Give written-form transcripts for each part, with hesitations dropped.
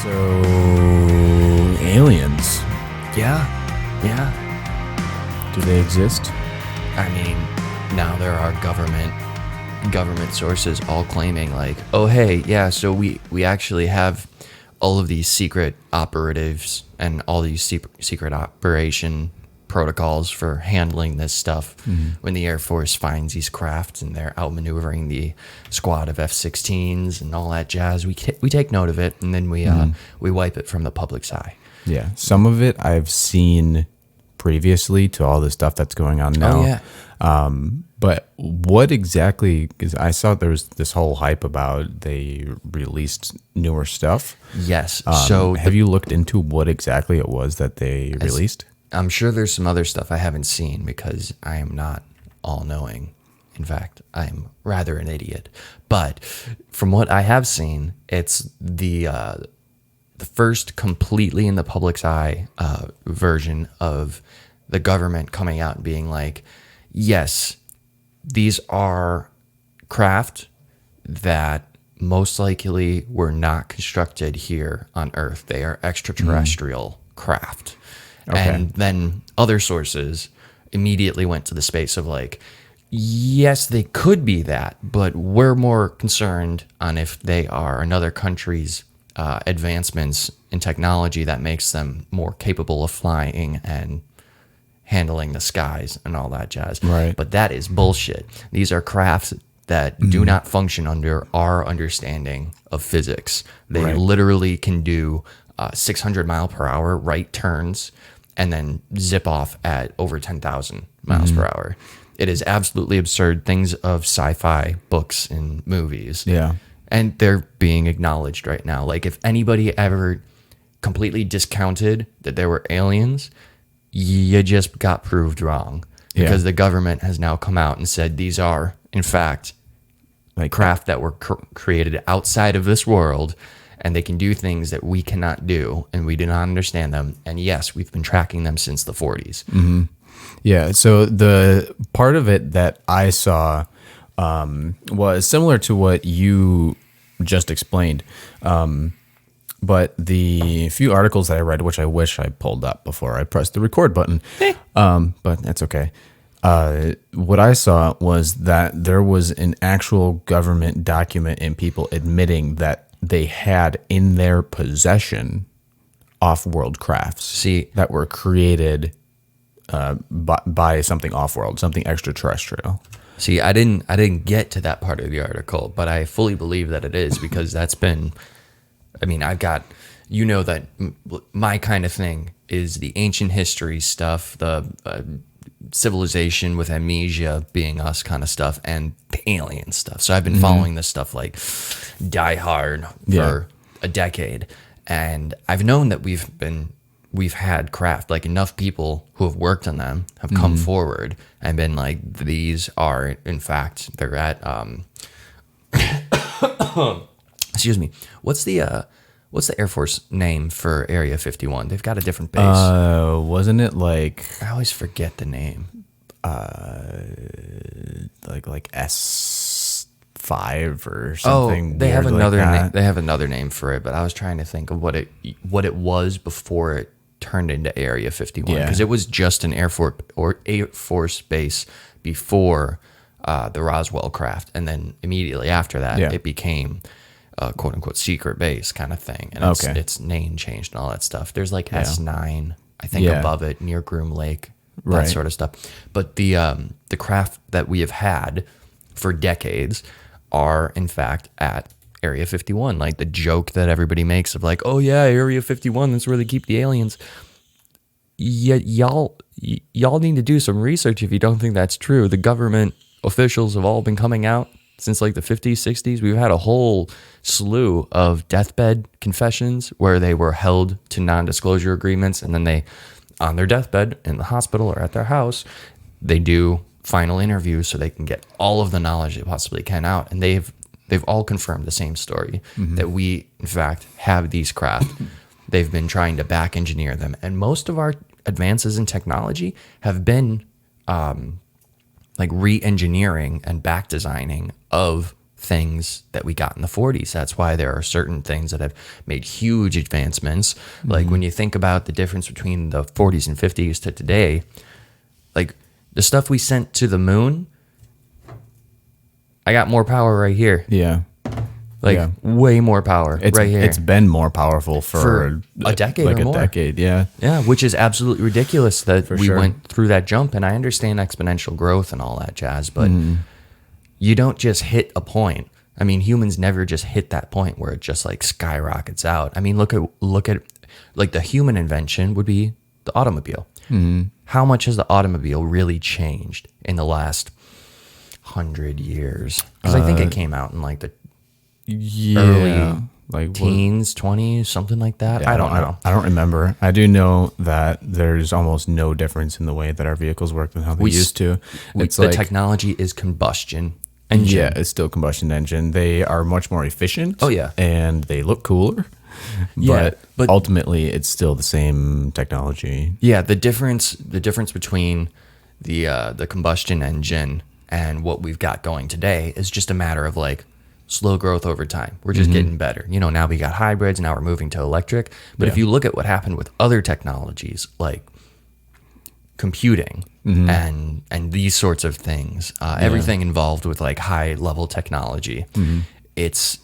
So, aliens, Yeah. do they exist? I mean, now there are government sources all claiming like, oh hey, yeah, so we actually have all of these secret operatives and all these secret operation protocols for handling this stuff. When the Air Force finds these crafts and they're outmaneuvering the squad of F-16s and all that jazz, we take note of it, and then we wipe it from the public's eye. Yeah, some of it I've seen previously to all the stuff that's going on now. Oh yeah. But what exactly, because I saw there was this whole hype about they released newer stuff. Yes. So have you looked into what exactly it was that they released? I'm sure there's some other stuff I haven't seen because I am not all-knowing. In fact, I'm rather an idiot. But from what I have seen, it's the first completely in the public's eye version of the government coming out and being like, yes, these are craft that most likely were not constructed here on Earth. They are extraterrestrial craft. Okay. And then other sources immediately went to the space of like, yes, they could be that, but we're more concerned on if they are another country's advancements in technology that makes them more capable of flying and handling the skies and all that jazz. Right. But that is bullshit. These are crafts that do not function under our understanding of physics. They literally can do 600 mile per hour right turns and then zip off at over 10,000 miles per hour. It is absolutely absurd. Things of sci-fi books and movies. Yeah. And they're being acknowledged right now. Like, if anybody ever completely discounted that there were aliens, you just got proved wrong. Because the government has now come out and said these are, in fact, like craft that were created outside of this world, and they can do things that we cannot do, and we do not understand them. And yes, we've been tracking them since the 40s. Mm-hmm. Yeah, so the part of it that I saw was similar to what you just explained. But the few articles that I read, which I wish I pulled up before I pressed the record button, but that's okay. What I saw was that there was an actual government document and people admitting that they had in their possession off-world crafts that were created by something off-world, something extraterrestrial. See, I didn't get to that part of the article, but I fully believe that it is, because that's been, I mean, I've got, you know, that my kind of thing is the ancient history stuff, the civilization with amnesia being us kind of stuff, and the alien stuff. So I've been following this stuff like die hard for a decade, and I've known that we've had craft, like enough people who have worked on them have come forward and been like, these are, in fact, they're at excuse me, what's the Air Force name for Area 51? They've got a different base. Wasn't it like, I always forget the name. like S5 or something? Oh, they have another like name. They have another name for it, but I was trying to think of what it was before it turned into Area 51, because it was just an Air Force base before the Roswell craft, and then immediately after that, it became a quote unquote secret base kind of thing, and its name changed and all that stuff. There's like S9, I think, above it near Groom Lake, that sort of stuff. But the craft that we have had for decades are in fact at Area 51. Like the joke that everybody makes of like, oh yeah, Area 51, that's where they keep the aliens. Y'all need to do some research if you don't think that's true. The government officials have all been coming out since like the 50s, 60s. We've had a whole slew of deathbed confessions where they were held to non-disclosure agreements, and then they, on their deathbed in the hospital or at their house, they do final interviews so they can get all of the knowledge they possibly can out. And they've all confirmed the same story, that we, in fact, have these craft. They've been trying to back engineer them. And most of our advances in technology have been like re-engineering and back designing of things that we got in the 40s. That's why there are certain things that have made huge advancements. Like when you think about the difference between the 40s and 50s to today, like the stuff we sent to the moon, I got more power right here. Yeah. Like way more power right here. It's been more powerful for a decade like or more. a decade, yeah. Yeah, which is absolutely ridiculous that we sure. went through that jump. And I understand exponential growth and all that jazz, but you don't just hit a point. I mean, humans never just hit that point where it just like skyrockets out. I mean, look at like the human invention would be the automobile. How much has the automobile really changed in the last 100 years? Because I think it came out in like the early like teens, 20s, something like that. Yeah, I don't know. I don't remember. I do know that there's almost no difference in the way that our vehicles work than how they used to. It's the technology is combustion engine. Yeah, it's still combustion engine. They are much more efficient. Oh, yeah. And they look cooler. Yeah, but ultimately it's still the same technology. Yeah, the difference between the combustion engine and what we've got going today is just a matter of like slow growth over time. We're just getting better. You know, now we got hybrids, now we're moving to electric. But if you look at what happened with other technologies like computing and these sorts of things, everything involved with like high level technology, it's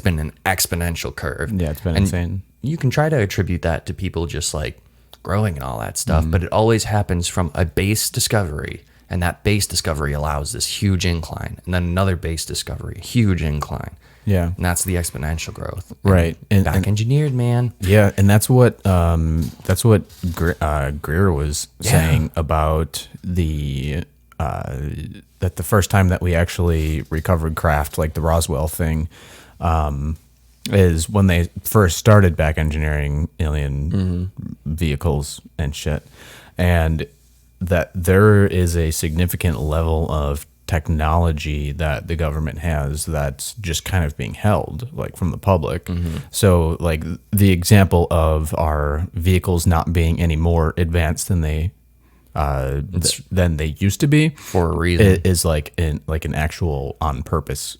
been an exponential curve. Yeah, it's been insane. You can try to attribute that to people just like growing and all that stuff, but it always happens from a base discovery. And that base discovery allows this huge incline, and then another base discovery, huge incline. Yeah, and that's the exponential growth. Right, and back engineered, man. Yeah, and that's what Greer was saying about the that the first time that we actually recovered craft, like the Roswell thing, is when they first started back engineering alien vehicles and shit, and that there is a significant level of technology that the government has that's just kind of being held like from the public. So like the example of our vehicles not being any more advanced than they used to be for a reason is like an actual on purpose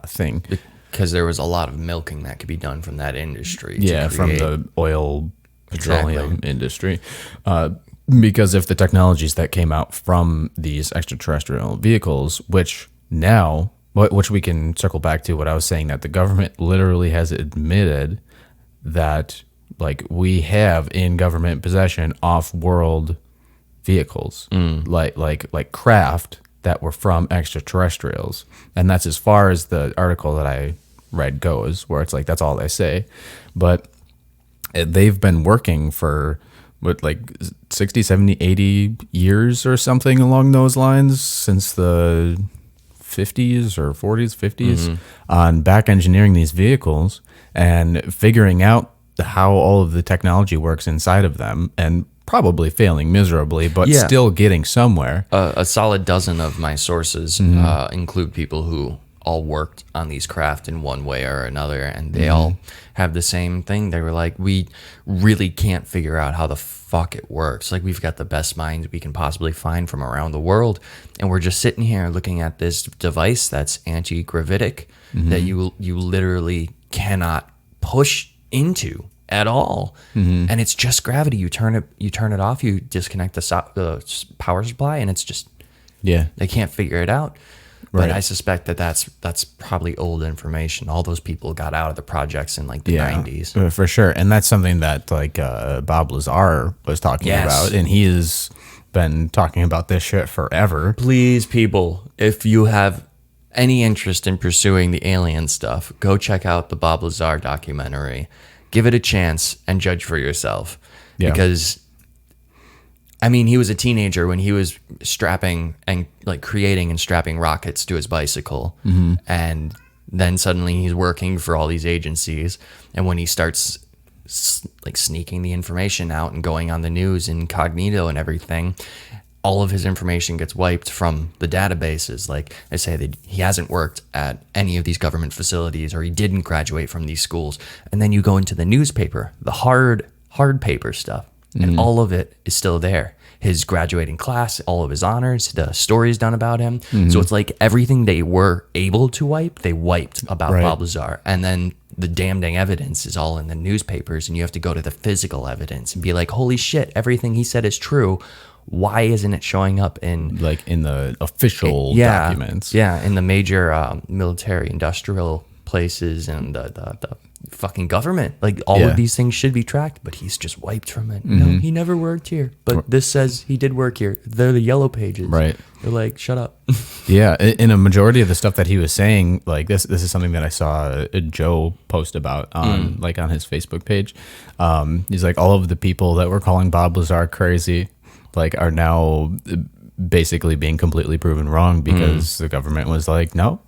thing, because there was a lot of milking that could be done from that industry. From the oil petroleum industry. Because if the technologies that came out from these extraterrestrial vehicles, which we can circle back to what I was saying, that the government literally has admitted that like we have in government possession off-world vehicles, like craft that were from extraterrestrials, and that's as far as the article that I read goes, where it's like that's all they say, but they've been working for like 60, 70, 80 years or something along those lines since the 50s or 40s, 50s on back engineering these vehicles and figuring out how all of the technology works inside of them, and probably failing miserably, but still getting somewhere. A solid dozen of my sources include people who all worked on these craft in one way or another, and they all have the same thing. They were like, we really can't figure out how the fuck it works. Like, we've got the best minds we can possibly find from around the world, and we're just sitting here looking at this device that's anti-gravitic that you literally cannot push into at all, and it's just gravity. You turn it off, you disconnect the power supply, and it's just they can't figure it out. But I suspect that's probably old information. All those people got out of the projects in like the 90s. For sure. And that's something that like Bob Lazar was talking about. And he has been talking about this shit forever. Please, people, if you have any interest in pursuing the alien stuff, go check out the Bob Lazar documentary. Give it a chance and judge for yourself. Yeah. Because I mean, he was a teenager when he was strapping and like creating and strapping rockets to his bicycle. And then suddenly he's working for all these agencies. And when he starts like sneaking the information out and going on the news incognito and everything, all of his information gets wiped from the databases. Like I say, that he hasn't worked at any of these government facilities, or he didn't graduate from these schools. And then you go into the newspaper, the hard paper stuff. And all of it is still there. his graduating class, all of his honors, the stories done about him. So it's like everything they were able to wipe, they wiped about Bob Lazar. And then the damning evidence is all in the newspapers, and you have to go to the physical evidence and be like, holy shit, everything he said is true. Why isn't it showing up in the official documents? Yeah, in the major military industrial places and the fucking government. Like all of these things should be tracked, but he's just wiped from it. No, he never worked here. But this says he did work here. They're the yellow pages. Right. They're like, shut up. Yeah, in a majority of the stuff that he was saying, like this is something that I saw Joe post about on on his Facebook page. He's like, all of the people that were calling Bob Lazar crazy are now basically being completely proven wrong because the government was like, no,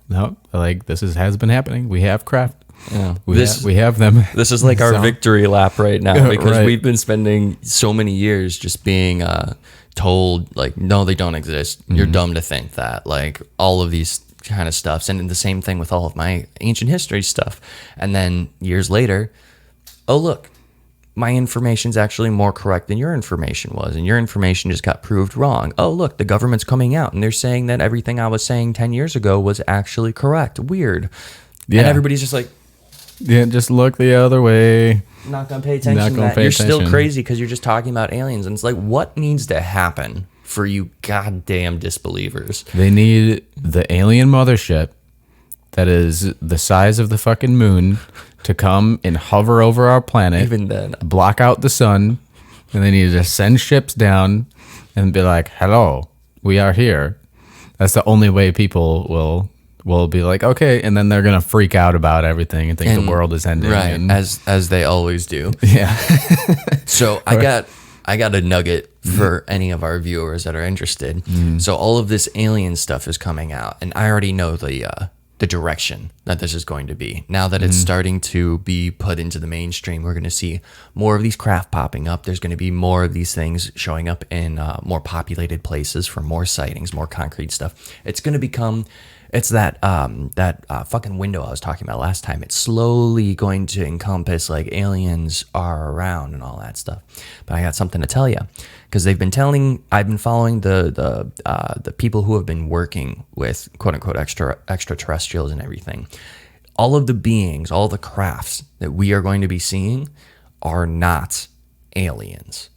this has been happening. We have craft. Yeah. We have them. This is like our victory lap right now because we've been spending so many years just being told no, they don't exist. You're dumb to think that. All of these kind of stuffs, and the same thing with all of my ancient history stuff. And then years later, oh look, my information's actually more correct than your information was, and your information just got proved wrong. Oh, look, the government's coming out, and they're saying that everything I was saying 10 years ago was actually correct. Weird. Yeah. And everybody's just like... Yeah, just look the other way. Not going to pay attention to that. You're still crazy because you're just talking about aliens. And it's like, what needs to happen for you goddamn disbelievers? They need the alien mothership that is the size of the fucking moon to come and hover over our planet, even then, block out the sun, and they need to send ships down and be like, hello, we are here. That's the only way people will be like, okay, and then they're gonna freak out about everything and think the world is ending. Right, as they always do. Yeah. So I got a nugget for any of our viewers that are interested. So all of this alien stuff is coming out, and I already know the direction that this is going to be. Now that it's starting to be put into the mainstream, we're going to see more of these craft popping up. There's going to be more of these things showing up in more populated places for more sightings, more concrete stuff. It's going to become... It's that fucking window I was talking about last time. It's slowly going to encompass aliens are around and all that stuff. But I got something to tell you, because I've been following the people who have been working with quote unquote extraterrestrials and everything. All of the beings, all the crafts that we are going to be seeing are not aliens.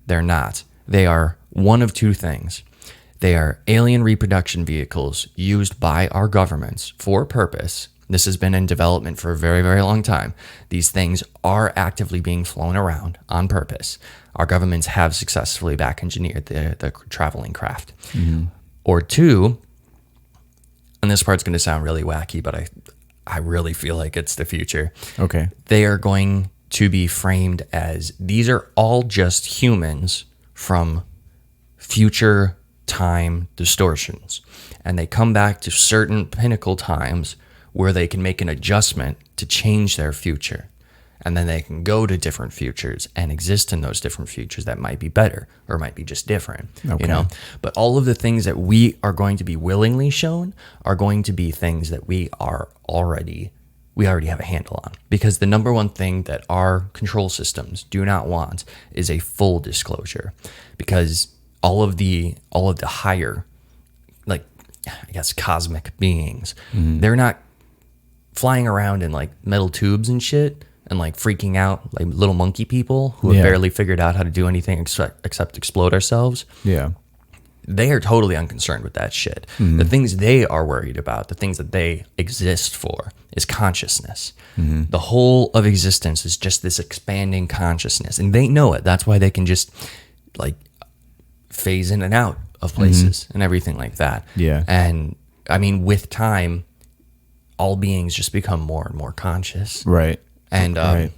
They're not. They are one of two things. They are alien reproduction vehicles used by our governments for a purpose. This has been in development for a very, very long time. These things are actively being flown around on purpose. Our governments have successfully back engineered the traveling craft. Or two, and this part's going to sound really wacky, but I really feel like it's the future. Okay. They are going to be framed as these are all just humans from future time distortions, and they come back to certain pinnacle times where they can make an adjustment to change their future, and then they can go to different futures and exist in those different futures that might be better or might be just different. But all of the things that we are going to be willingly shown are going to be things that we already have a handle on, because the number one thing that our control systems do not want is a full disclosure, because all of the higher, cosmic beings, they're not flying around in metal tubes and shit and freaking out like little monkey people who have barely figured out how to do anything except explode ourselves. Yeah. They are totally unconcerned with that shit. The things they are worried about, the things that they exist for, is consciousness. The whole of existence is just this expanding consciousness, and they know it. That's why they can just phase in and out of places and everything like that. Yeah. And I mean, with time, all beings just become more and more conscious. Right. And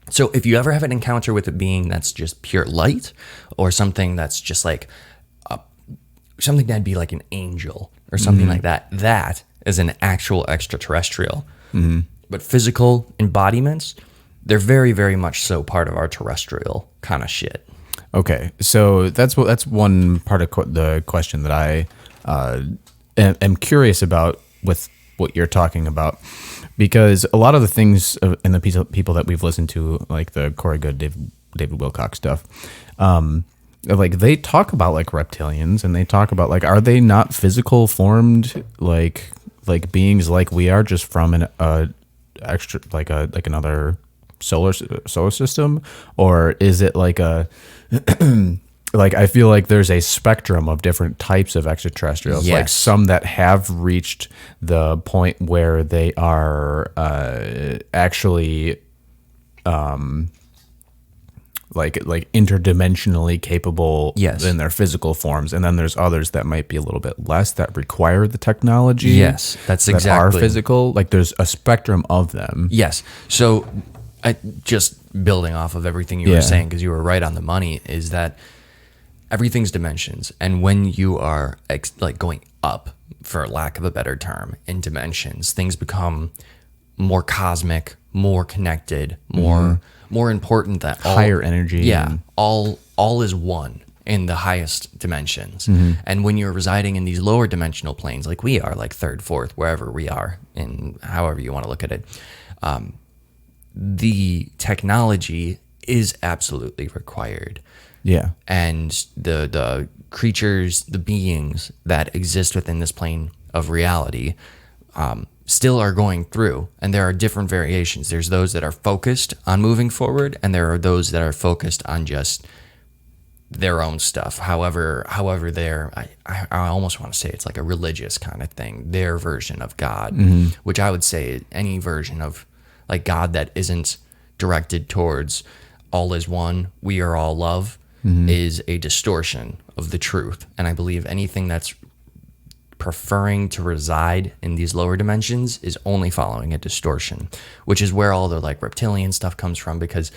so if you ever have an encounter with a being that's just pure light, or something that's just something that'd be like an angel or something like that, that is an actual extraterrestrial. But physical embodiments, they're very, very much so part of our terrestrial kind of shit. Okay, so that's one part of the question that I am curious about with what you're talking about, because a lot of the things and the people that we've listened to, like the Corey Goode, David Wilcock stuff, like they talk about like reptilians, and they talk about like, are they not physical formed like beings like we are, just from an extra like another solar system, or is it like a like, I feel like there's a spectrum of different types of extraterrestrials, like some that have reached the point where they are actually like interdimensionally capable in their physical forms, and then there's others that might be a little bit less, that require the technology. Yes, that's that exactly. are physical. Like, there's a spectrum of them. Yes. So, just building off of everything you were saying, because you were right on the money, is that everything's dimensions, and when you are like going up, for lack of a better term, in dimensions, things become more cosmic, more connected, more important, that higher energy. Yeah, all is one in the highest dimensions. And when you're residing in these lower dimensional planes, like we are, like third, fourth, wherever we are, in however you want to look at it, the technology is absolutely required. Yeah. And the creatures, the beings that exist within this plane of reality, still are going through, and there are different variations. There's those that are focused on moving forward, and there are those that are focused on just their own stuff. However they're, I almost want to say it's like a religious kind of thing, their version of God, which I would say any version of like God that isn't directed towards all is one, we are all love, is a distortion of the truth. And I believe anything that's preferring to reside in these lower dimensions is only following a distortion, which is where all the like reptilian stuff comes from, because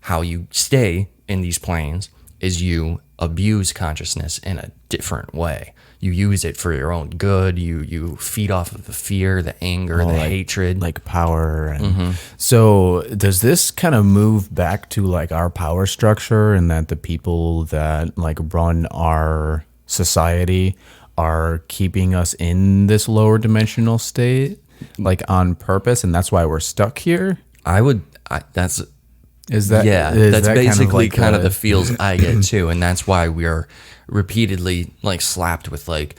how you stay in these planes is you abuse consciousness in a different way. You use it for your own good. You feed off of the fear, the anger, the hatred, like power. And so does this kind of move back to like our power structure, and that the people that like run our society are keeping us in this lower dimensional state, like on purpose, and that's why we're stuck here? That's that basically kind of the feels I get too, and that's why we're repeatedly like slapped with like,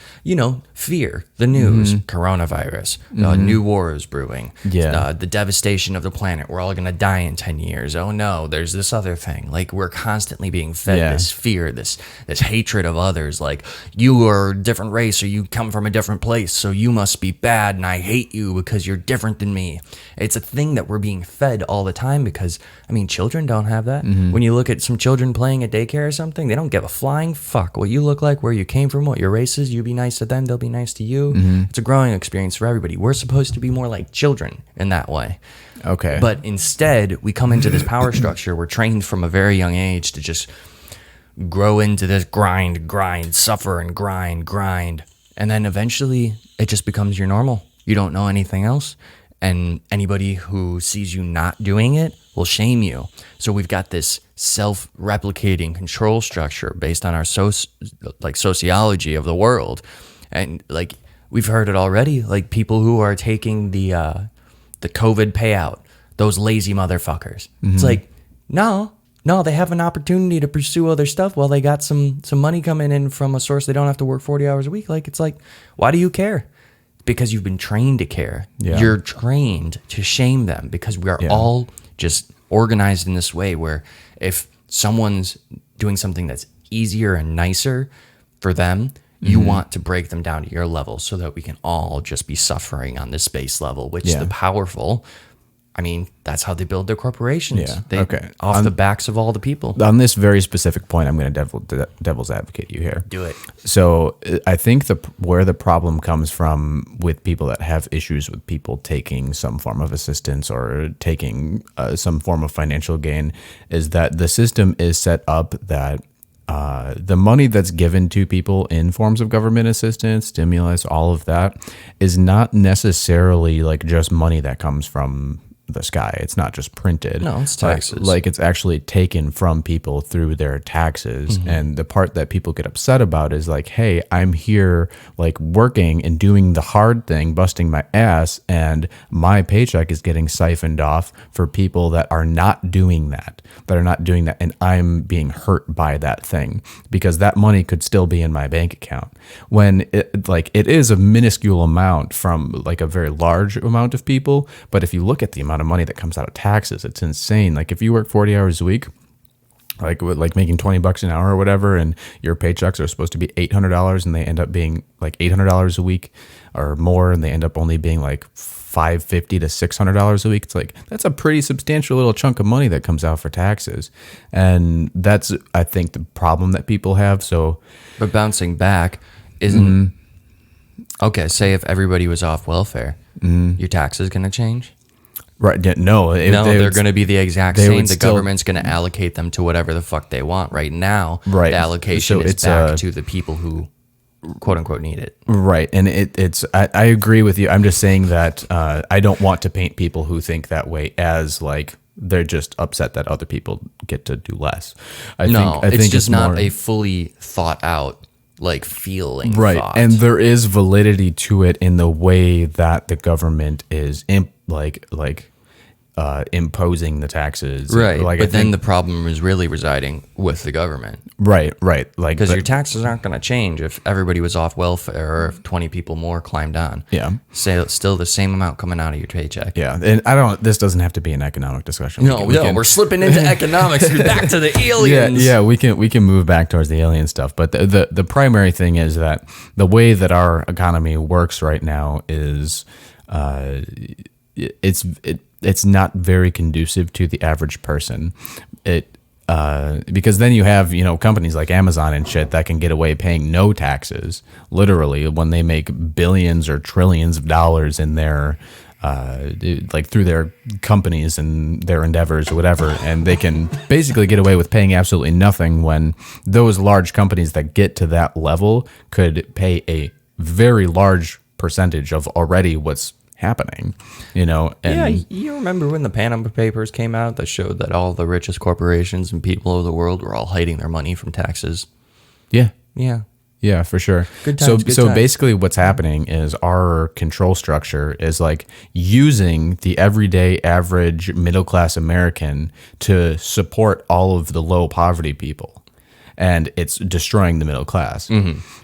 fear, the news, coronavirus, new wars brewing, the devastation of the planet, we're all gonna die in 10 years, oh no, there's this other thing. Like, we're constantly being fed this fear, this hatred of others, like, you are a different race, or you come from a different place, so you must be bad, and I hate you because you're different than me. It's a thing that we're being fed all the time, because I mean, children don't have that. When you look at some children playing at daycare or something, they don't give a flying fuck what you look like, where you came from, what your race is. You be nice to them, they'll be nice to you. It's a growing experience for everybody. We're supposed to be more like children in that way. Okay. But instead, we come into this power structure. We're trained from a very young age to just grow into this grind, suffer and grind. And then eventually it just becomes your normal. You don't know anything else. And anybody who sees you not doing it will shame you. So we've got this self-replicating control structure based on our sociology of the world. And like, we've heard it already, like people who are taking the COVID payout, those lazy motherfuckers. It's like, no, they have an opportunity to pursue other stuff while they got some money coming in from a source they don't have to work 40 hours a week. Like, it's like, why do you care? Because you've been trained to care. You're trained to shame them, because we are all just organized in this way where if someone's doing something that's easier and nicer for them, you want to break them down to your level so that we can all just be suffering on this base level, which the powerful, I mean, that's how they build their corporations. Off the backs of all the people. On this very specific point, I'm going to devil's advocate you here. Do it. So I think where the problem comes from with people that have issues with people taking some form of assistance or taking some form of financial gain is that the system is set up that the money that's given to people in forms of government assistance, stimulus, all of that is not necessarily like just money that comes from the sky. It's not just printed. No, it's taxes. Like it's actually taken from people through their taxes. And the part that people get upset about is like, hey, I'm here like working and doing the hard thing, busting my ass, and my paycheck is getting siphoned off for people that are not doing that, and I'm being hurt by that thing because that money could still be in my bank account. When it is a minuscule amount from like a very large amount of people, but if you look at the amount of money that comes out of taxes, it's insane. Like if you work 40 hours a week, like making $20 an hour or whatever, and your paychecks are supposed to be $800 and they end up being like $800 a week or more, and they end up only being like $550 to $600 a week. It's like, that's a pretty substantial little chunk of money that comes out for taxes. And that's, I think, the problem that people have. So, but bouncing back isn't, okay, say if everybody was off welfare, your taxes going to change? Right. No, they're going to be the exact same. The government's going to allocate them to whatever the fuck they want. Right now, the allocation is back to the people who, quote unquote, need it. Right. And I agree with you. I'm just saying that I don't want to paint people who think that way as like they're just upset that other people get to do less. I think it's just not a fully thought out like feeling. Right. Thought. And there is validity to it in the way that the government is imposing the taxes. Right. But then the problem is really residing with the government. Right. Like, because your taxes aren't going to change if everybody was off welfare or if 20 people more climbed on. Yeah. Say it's still the same amount coming out of your paycheck. Yeah. And this doesn't have to be an economic discussion. We're slipping into economics. We're back to the aliens. Yeah, we can move back towards the alien stuff. But the primary thing is that the way that our economy works right now is it's not very conducive to the average person. Because then you have, companies like Amazon and shit that can get away paying no taxes, literally, when they make billions or trillions of dollars in their, through their companies and their endeavors or whatever. And they can basically get away with paying absolutely nothing when those large companies that get to that level could pay a very large percentage of already what's happening, and you remember when the Panama Papers came out that showed that all the richest corporations and people of the world were all hiding their money from taxes? Yeah, for sure. Good times, so basically what's happening is our control structure is like using the everyday average middle class American to support all of the low poverty people. And it's destroying the middle class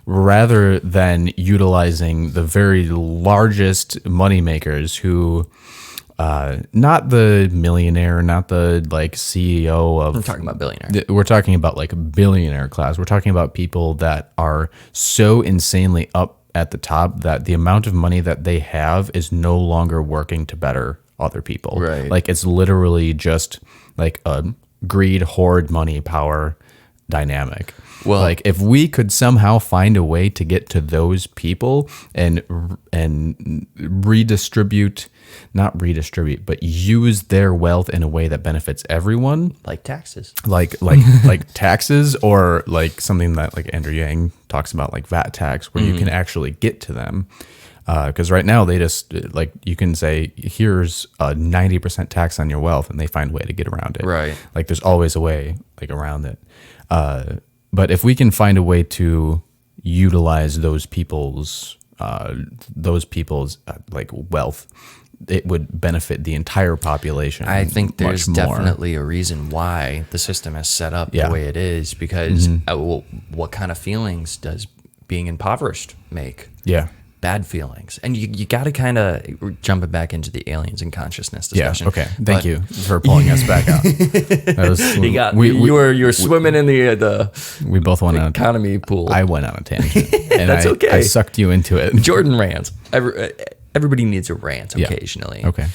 rather than utilizing the very largest moneymakers who, not the millionaire, not the like CEO of. I'm talking about billionaire. We're talking about like billionaire class. We're talking about people that are so insanely up at the top that the amount of money that they have is no longer working to better other people. Right. Like it's literally just like a greed, hoard, money, power dynamic. Well, like if we could somehow find a way to get to those people and not redistribute, but use their wealth in a way that benefits everyone, like taxes, like taxes, or like something that like Andrew Yang talks about, like VAT tax, where you can actually get to them. Because right now they just like you can say here's a 90% tax on your wealth, and they find a way to get around it. Right. Like there's always a way like around it. But if we can find a way to utilize those people's like wealth, it would benefit the entire population. I think there's definitely a reason why the system is set up the way it is, because what kind of feelings does being impoverished make? Yeah. Bad feelings. And you got to kind of jump it back into the aliens and consciousness discussion. Yeah, okay. Thank you for pulling us back out. You were swimming in the we both went on economy pool. I went on a tangent. And that's okay. I sucked you into it. Jordan rants. Everybody needs a rant occasionally. Okay.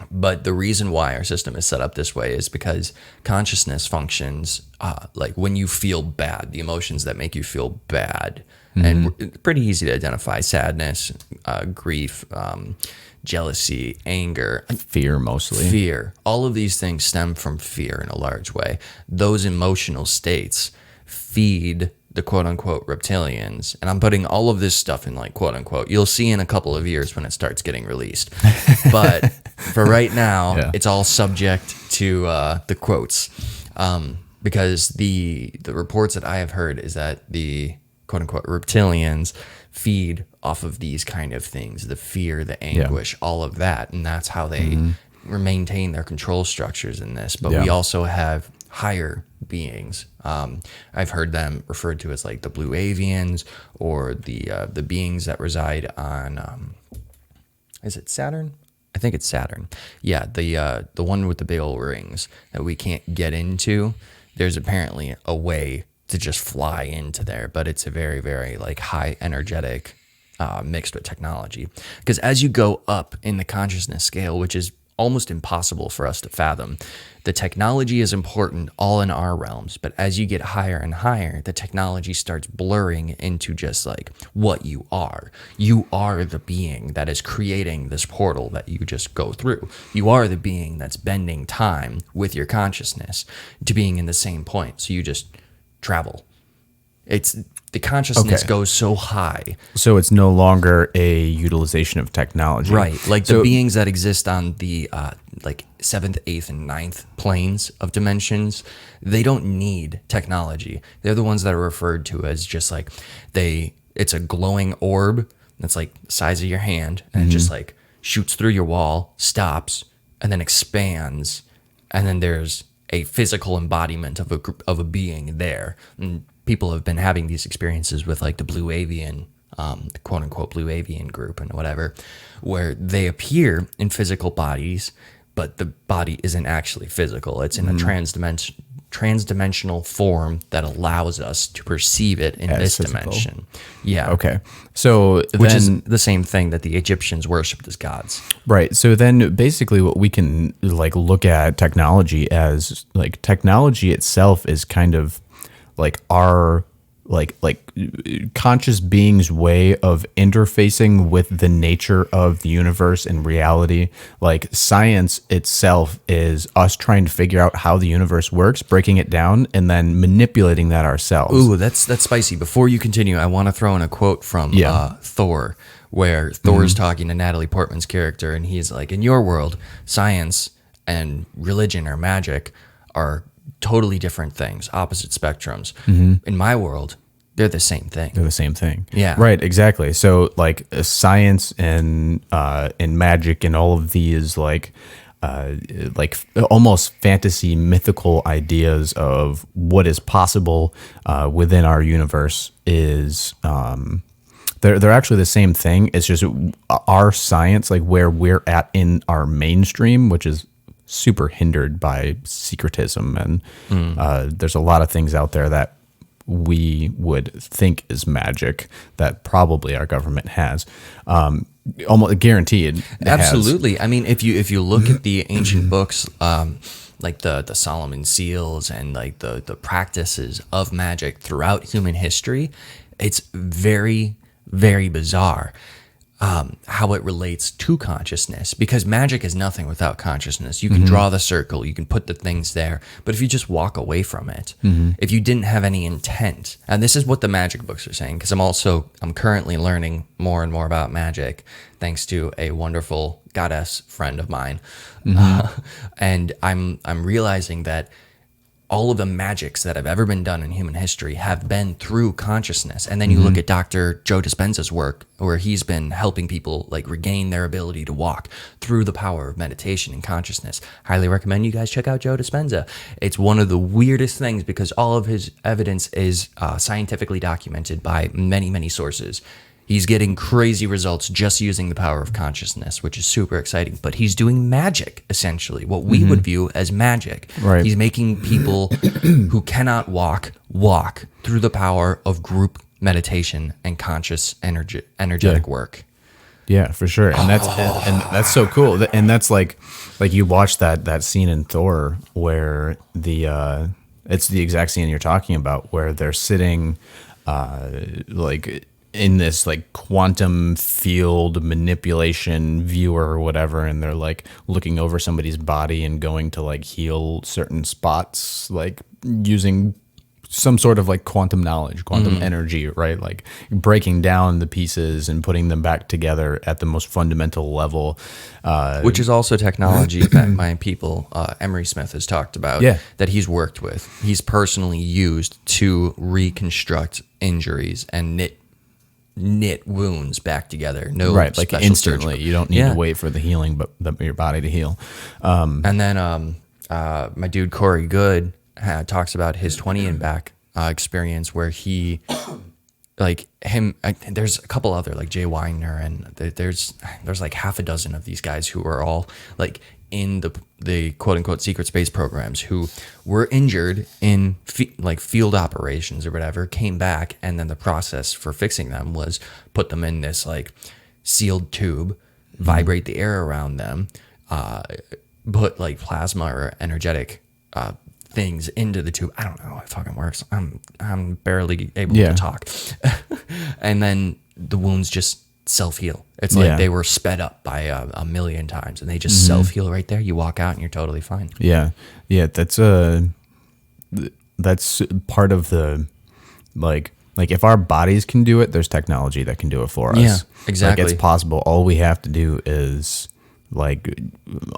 But the reason why our system is set up this way is because consciousness functions like when you feel bad, the emotions that make you feel bad. And it's pretty easy to identify: sadness, grief, jealousy, anger, fear, mostly. Fear. All of these things stem from fear in a large way. Those emotional states feed the quote-unquote reptilians. And I'm putting all of this stuff in like quote-unquote. You'll see in a couple of years when it starts getting released. But for right now, Yeah. it's all subject to the quotes, because the reports that I have heard is that the quote unquote reptilians feed off of these kind of things, the fear, the anguish, all of that, and that's how they maintain their control structures in this. But we also have higher beings. I've heard them referred to as like the blue avians, or the beings that reside on is it Saturn? I think it's Saturn. Yeah, the one with the big old rings that we can't get into. There's apparently a way to just fly into there, but it's a very, very like high energetic mixed with technology. Because as you go up in the consciousness scale, which is almost impossible for us to fathom, the technology is important all in our realms, but as you get higher and higher, the technology starts blurring into just like what you are. You are the being that is creating this portal that you just go through. You are the being that's bending time with your consciousness to being in the same point. So you just travel. It's the consciousness goes so high. So it's no longer a utilization of technology. Right. Like the beings that exist on the like 7th, 8th, and 9th planes of dimensions, they don't need technology. They're the ones that are referred to as just like it's a glowing orb that's like the size of your hand, and it just like shoots through your wall, stops, and then expands, and then there's a physical embodiment of a being there. And people have been having these experiences with like the blue avian, the quote unquote blue avian group and whatever, where they appear in physical bodies, but the body isn't actually physical. It's in a transdimensional form that allows us to perceive it in this dimension. Yeah. Okay. So which is the same thing that the Egyptians worshipped as gods. Right. So then basically what we can like look at technology as like technology itself is kind of like our like conscious beings' way of interfacing with the nature of the universe and reality. Like science itself is us trying to figure out how the universe works, breaking it down, and then manipulating that ourselves. Ooh, that's spicy. Before you continue, I want to throw in a quote from Thor, where Thor's talking to Natalie Portman's character, and he's like, in your world, science and religion or magic are totally different things, opposite spectrums. In my world, they're the same thing. They're the same thing. Yeah. Right, exactly. So like science and magic and all of these like almost fantasy mythical ideas of what is possible within our universe is they're actually the same thing. It's just our science, like where we're at in our mainstream, which is super hindered by secretism, and there's a lot of things out there that we would think is magic that probably our government has, almost guaranteed. Absolutely. I mean, if you look at the ancient books, like the Solomon seals and like the practices of magic throughout human history, it's very, very bizarre. How it relates to consciousness, because magic is nothing without consciousness. You can draw the circle, you can put the things there, but if you just walk away from it, if you didn't have any intent, and this is what the magic books are saying, because I'm currently learning more and more about magic thanks to a wonderful goddess friend of mine, and I'm realizing that all of the magics that have ever been done in human history have been through consciousness. And then you look at Dr. Joe Dispenza's work, where he's been helping people like regain their ability to walk through the power of meditation and consciousness. Highly recommend you guys check out Joe Dispenza. It's one of the weirdest things because all of his evidence is scientifically documented by many, many sources. He's getting crazy results just using the power of consciousness, which is super exciting. But he's doing magic, essentially, what we would view as magic. Right. He's making people who cannot walk through the power of group meditation and conscious energetic work. Yeah, for sure. And that's so cool. And that's like you watch that scene in Thor where it's the exact scene you're talking about, where they're sitting like in this like quantum field manipulation viewer or whatever, and they're like looking over somebody's body and going to like heal certain spots, like using some sort of like quantum knowledge, quantum energy, right? Like breaking down the pieces and putting them back together at the most fundamental level. Which is also technology that my people, Emery Smith, has talked about, that he's worked with. He's personally used to reconstruct injuries and knit wounds back together. No, right, like instantly. Surgical. You don't need to wait for the healing, but your body to heal. And then my dude Corey Goode talks about his 20 and back experience where he, like him, there's a couple other, like Jay Weiner, and there's like half a dozen of these guys who are all like in the quote unquote secret space programs who were injured in like field operations or whatever, came back, and then the process for fixing them was put them in this like sealed tube, vibrate the air around them, put like plasma or energetic things into the tube. I don't know how it fucking works. I'm barely able to talk. And then the wounds just self-heal. It's like they were sped up by a million times, and they just self-heal right there. You walk out and you're totally fine. Yeah. That's part of the like if our bodies can do it, there's technology that can do it for us. Yeah, exactly. Like it's possible. All we have to do is like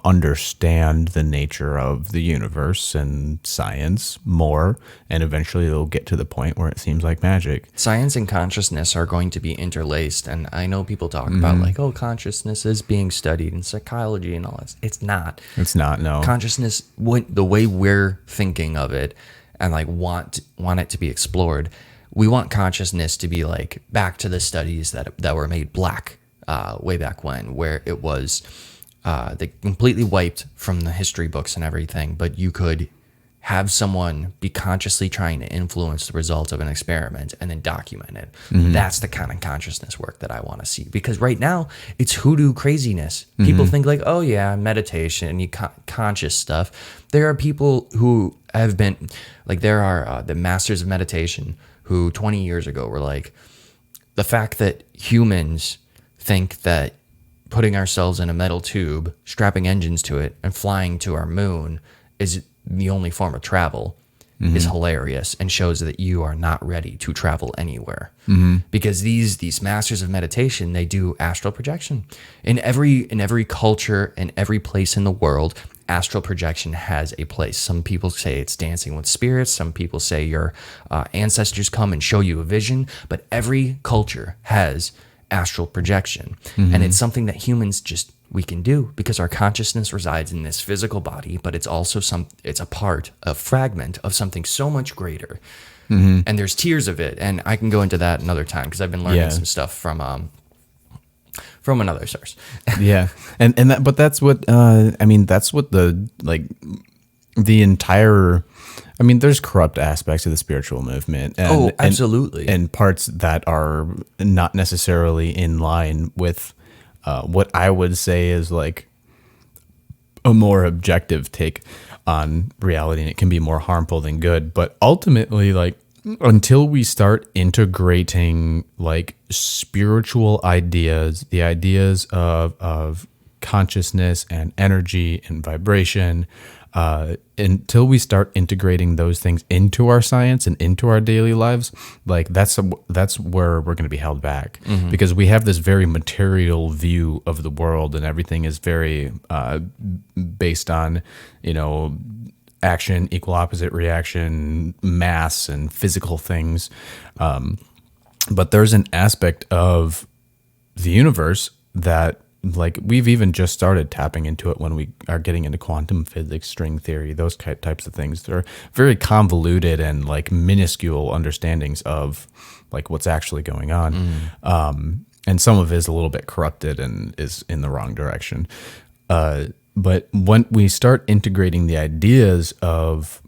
understand the nature of the universe and science more, and eventually it'll get to the point where it seems like magic. Science and consciousness are going to be interlaced, and I know people talk about like, oh, consciousness is being studied in psychology and all that. It's not. No. Consciousness, the way we're thinking of it and like want it to be explored, we want consciousness to be like back to the studies that were made black way back when, where it was they completely wiped from the history books and everything, but you could have someone be consciously trying to influence the results of an experiment and then document it. That's the kind of consciousness work that I want to see, because right now it's hoodoo craziness. People think like, oh yeah, meditation, conscious stuff. There are people who have been like, there are the masters of meditation who 20 years ago were like, the fact that humans think that putting ourselves in a metal tube, strapping engines to it, and flying to our moon is the only form of travel is hilarious, and shows that you are not ready to travel anywhere. Because these masters of meditation, they do astral projection. In every culture and every place in the world, astral projection has a place. Some people say it's dancing with spirits. Some people say your ancestors come and show you a vision. But every culture has astral projection, and it's something that humans we can do, because our consciousness resides in this physical body, but it's also a fragment of something so much greater. And there's tiers of it, and I can go into that another time, because I've been learning some stuff from another source. But that's what that's what the entire, there's corrupt aspects of the spiritual movement. And, absolutely. And parts that are not necessarily in line with what I would say is like a more objective take on reality, and it can be more harmful than good. But ultimately, like, until we start integrating like spiritual ideas, the ideas of consciousness and energy and vibration, until we start integrating those things into our science and into our daily lives, like that's where we're going to be held back, because we have this very material view of the world, and everything is very based on, action, equal opposite reaction, mass, and physical things. But there's an aspect of the universe that, like, we've even just started tapping into it when we are getting into quantum physics, string theory, those types of things. They're very convoluted and like minuscule understandings of like what's actually going on. And some of it is a little bit corrupted and is in the wrong direction. But when we start integrating the ideas of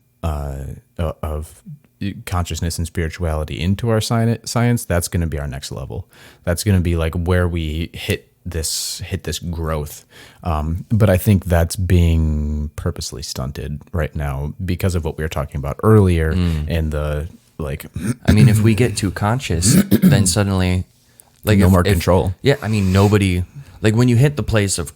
consciousness and spirituality into our science, that's going to be our next level. That's going to be like where we hit this growth. But I think that's being purposely stunted right now because of what we were talking about earlier. And the like, if we get too conscious, then suddenly like no more control. Nobody, like when you hit the place of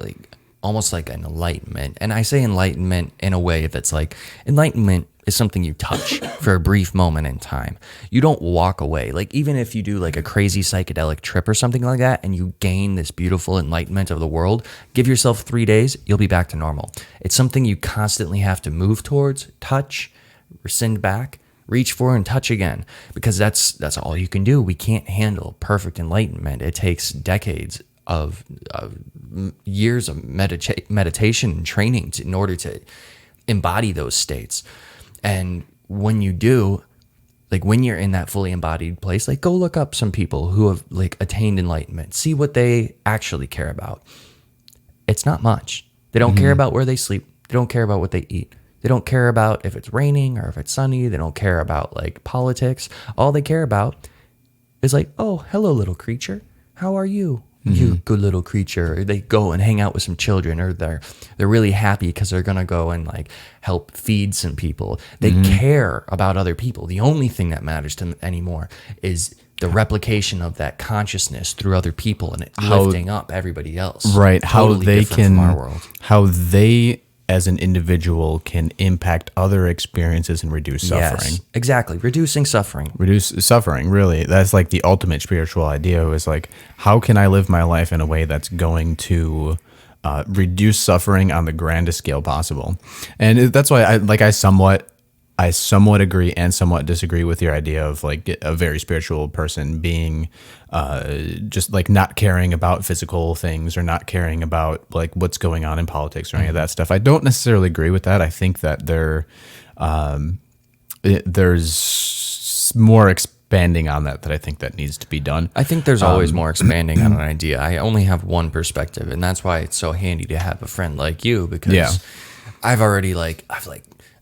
like almost like an enlightenment, and I say enlightenment in a way that's like, enlightenment is something you touch for a brief moment in time. You don't walk away. Like, even if you do like a crazy psychedelic trip or something like that, and you gain this beautiful enlightenment of the world, give yourself 3 days, you'll be back to normal. It's something you constantly have to move towards, touch, rescind back, reach for, and touch again, because that's all you can do. We can't handle perfect enlightenment. It takes decades of years of meditation and training in order to embody those states. And when you do, like when you're in that fully embodied place, like go look up some people who have like attained enlightenment, see what they actually care about. It's not much. They don't care about where they sleep. They don't care about what they eat. They don't care about if it's raining or if it's sunny. They don't care about like politics. All they care about is like, oh, hello, little creature. How are you? You good little creature. Or they go and hang out with some children, or they're really happy because they're gonna go and like help feed some people. They care about other people. The only thing that matters to them anymore is the replication of that consciousness through other people and lifting up everybody else. Right. Totally different from our world. How they as an individual can impact other experiences and reduce suffering. Yes, exactly. Reducing suffering. Reduce suffering, really. That's like the ultimate spiritual idea, is like, how can I live my life in a way that's going to reduce suffering on the grandest scale possible? And that's why I somewhat agree and somewhat disagree with your idea of like a very spiritual person being just like not caring about physical things or not caring about like what's going on in politics or any of that stuff. I don't necessarily agree with that. I think that there's more expanding on that I think that needs to be done. I think there's always more expanding on an idea. I only have one perspective, and that's why it's so handy to have a friend like you, because I've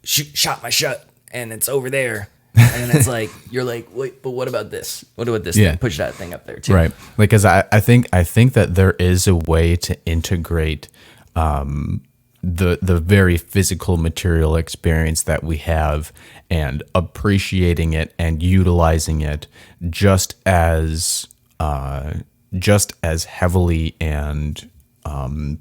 shot my shot and it's over there. And then it's like, you're like, wait, but what about this? What about this thing? Push that thing up there too. Right. Because I think that there is a way to integrate the very physical material experience that we have and appreciating it and utilizing it just as heavily and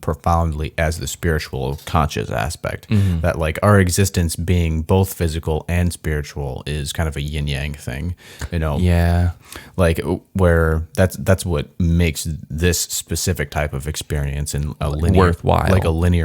profoundly as the spiritual conscious aspect. That like our existence being both physical and spiritual is kind of a yin yang thing, you know? Yeah. Like where that's what makes this specific type of experience in a linear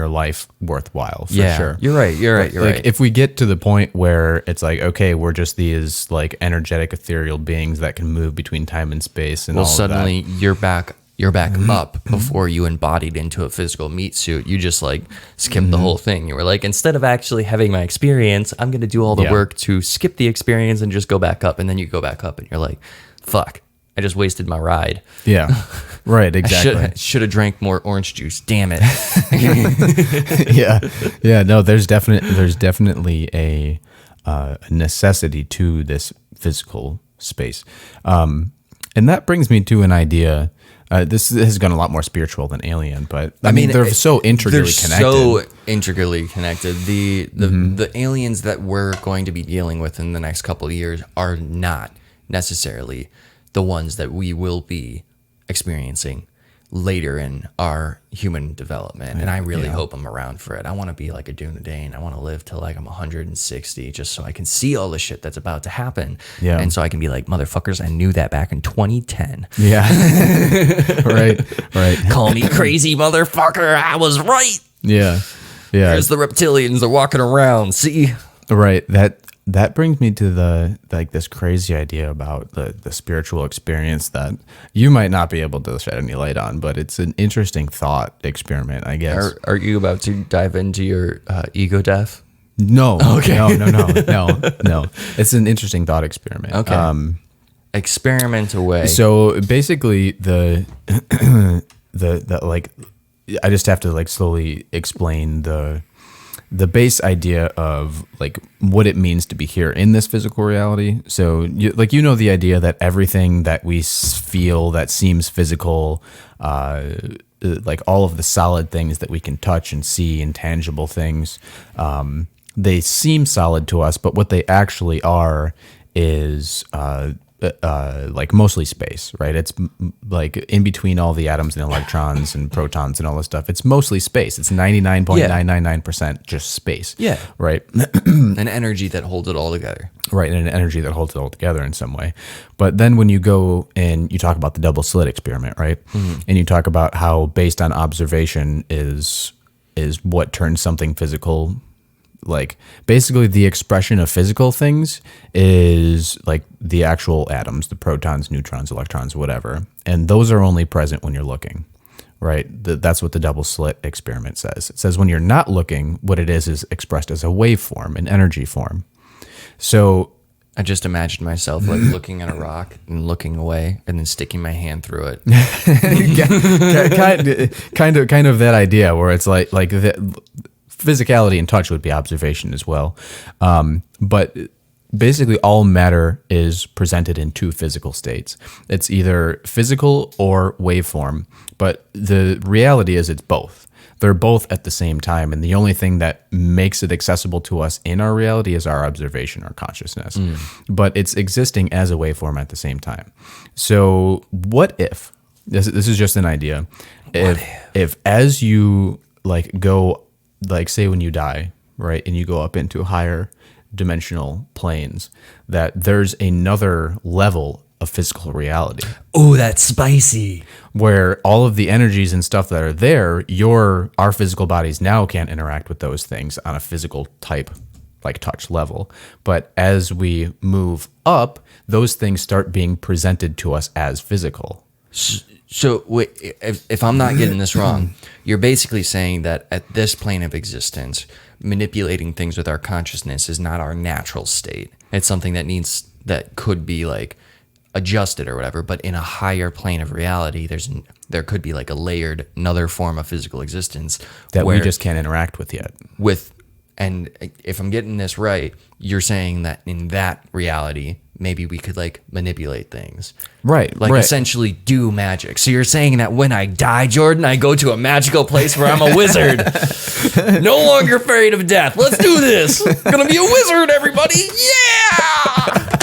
life worthwhile, for sure. You're right. Like if we get to the point where it's like, okay, we're just these like energetic ethereal beings that can move between time and space, and all suddenly of that. you're back up before you embodied into a physical meat suit. You just like skipped the whole thing. You were like, instead of actually having my experience, I'm going to do all the work to skip the experience and just go back up. And then you go back up and you're like, fuck, I just wasted my ride. Yeah, right, exactly. I should have drank more orange juice. Damn it. Yeah. No, there's definitely a necessity to this physical space. And that brings me to an idea. This has gone a lot more spiritual than alien, but I mean they're so integrally connected. So integrally connected. The aliens that we're going to be dealing with in the next couple of years are not necessarily the ones that we will be experiencing later in our human development. And I really hope I'm around for it. I want to be like a Dunedain. I want to live till like I'm 160 just so I can see all the shit that's about to happen. Yeah. And so I can be like, motherfuckers, I knew that back in 2010. Yeah. Right. Call me crazy, motherfucker. I was right. Yeah. There's the reptilians. They're walking around. See? Right. That brings me to this crazy idea about the spiritual experience that you might not be able to shed any light on, but it's an interesting thought experiment, I guess. Are you about to dive into your ego death? No. Okay. No. It's an interesting thought experiment. Okay. Experiment away. So basically, the like, I just have to like slowly explain the base idea of like what it means to be here in this physical reality. So the idea that everything that we feel that seems physical, like all of the solid things that we can touch and see, intangible things, they seem solid to us, but what they actually are is like mostly space, right? It's like in between all the atoms and electrons and protons and all this stuff. It's mostly space. It's 99.999% just space. Yeah. Right. An energy that holds it all together. Right. And an energy that holds it all together in some way. But then when you go and you talk about the double slit experiment, right? Mm-hmm. And you talk about how based on observation is what turns something physical. Like basically the expression of physical things is like the actual atoms, the protons, neutrons, electrons, whatever. And those are only present when you're looking, right? That's what the double slit experiment says. It says when you're not looking, what it is expressed as a waveform, an energy form. So I just imagined myself like looking at a rock and looking away and then sticking my hand through it. kind of that idea where it's like the physicality and touch would be observation as well. But basically all matter is presented in two physical states. It's either physical or waveform, but the reality is it's both. They're both at the same time. And the only thing that makes it accessible to us in our reality is our observation, our consciousness. But it's existing as a waveform at the same time. So what if, this is just an idea, if as you like go, like say when you die, right, and you go up into higher dimensional planes, that there's another level of physical reality. Oh, that's spicy. Where all of the energies and stuff that are there, our physical bodies now can't interact with those things on a physical type, like touch level. But as we move up, those things start being presented to us as physical. So wait, if I'm not getting this wrong, you're basically saying that at this plane of existence, manipulating things with our consciousness is not our natural state. It's something that could be like adjusted or whatever, but in a higher plane of reality, there could be like another form of physical existence that we just can't interact with yet. And if I'm getting this right, you're saying that in that reality, maybe we could like manipulate things. Right. Like essentially do magic. So you're saying that when I die, Jordan, I go to a magical place where I'm a wizard. No longer afraid of death. Let's do this. Gonna be a wizard, everybody. Yeah.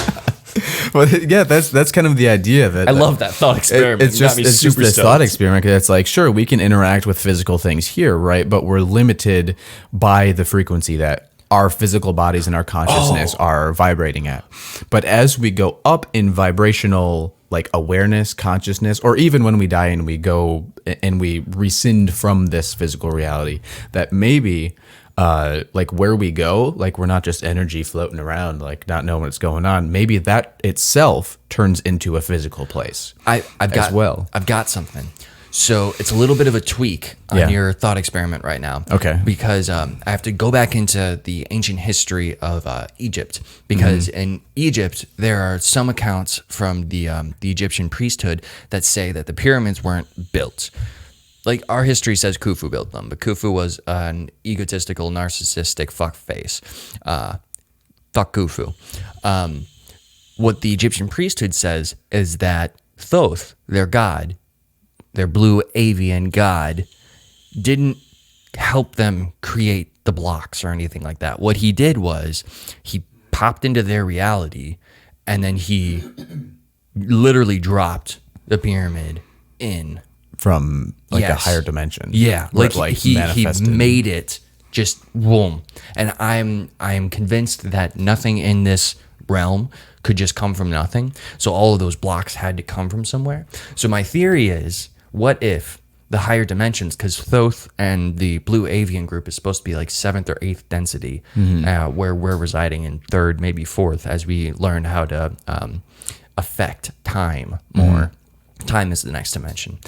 Well, yeah, that's kind of the idea. That I love that thought experiment. It's just this thought experiment. It's like, sure, we can interact with physical things here, right? But we're limited by the frequency that our physical bodies and our consciousness are vibrating at. But as we go up in vibrational, like awareness, consciousness, or even when we die and we go and we rescind from this physical reality, that maybe like where we go, like we're not just energy floating around, like not knowing what's going on. Maybe that itself turns into a physical place. I've got something. So it's a little bit of a tweak on your thought experiment right now. Okay. Because I have to go back into the ancient history of Egypt. Because in Egypt, there are some accounts from the Egyptian priesthood that say that the pyramids weren't built. Like our history says Khufu built them, but Khufu was an egotistical, narcissistic fuckface. Fuck Khufu. What the Egyptian priesthood says is that Thoth, their god, their blue avian god, didn't help them create the blocks or anything like that. What he did was he popped into their reality and then he literally dropped the pyramid in. From like a higher dimension. Yeah. Like he made it just boom. And I'm convinced that nothing in this realm could just come from nothing. So all of those blocks had to come from somewhere. So my theory is, what if the higher dimensions, because Thoth and the Blue Avian group is supposed to be like 7th or 8th density, where we're residing in 3rd, maybe 4th, as we learn how to affect time more. Time is the next dimension.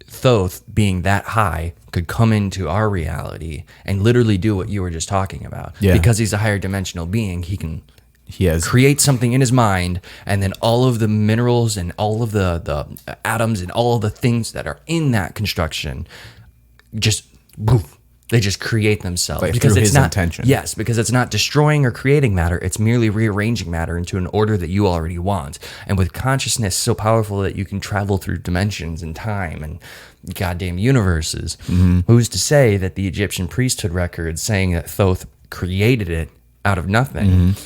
Thoth, being that high, could come into our reality and literally do what you were just talking about. Yeah. Because he's a higher dimensional being, he has create something in his mind, and then all of the minerals and all of the atoms and all of the things that are in that construction just poof, they just create themselves. Like because through it's his not intention. Yes, because it's not destroying or creating matter, it's merely rearranging matter into an order that you already want. And with consciousness so powerful that you can travel through dimensions and time and goddamn universes, who's to say that the Egyptian priesthood records saying that Thoth created it out of nothing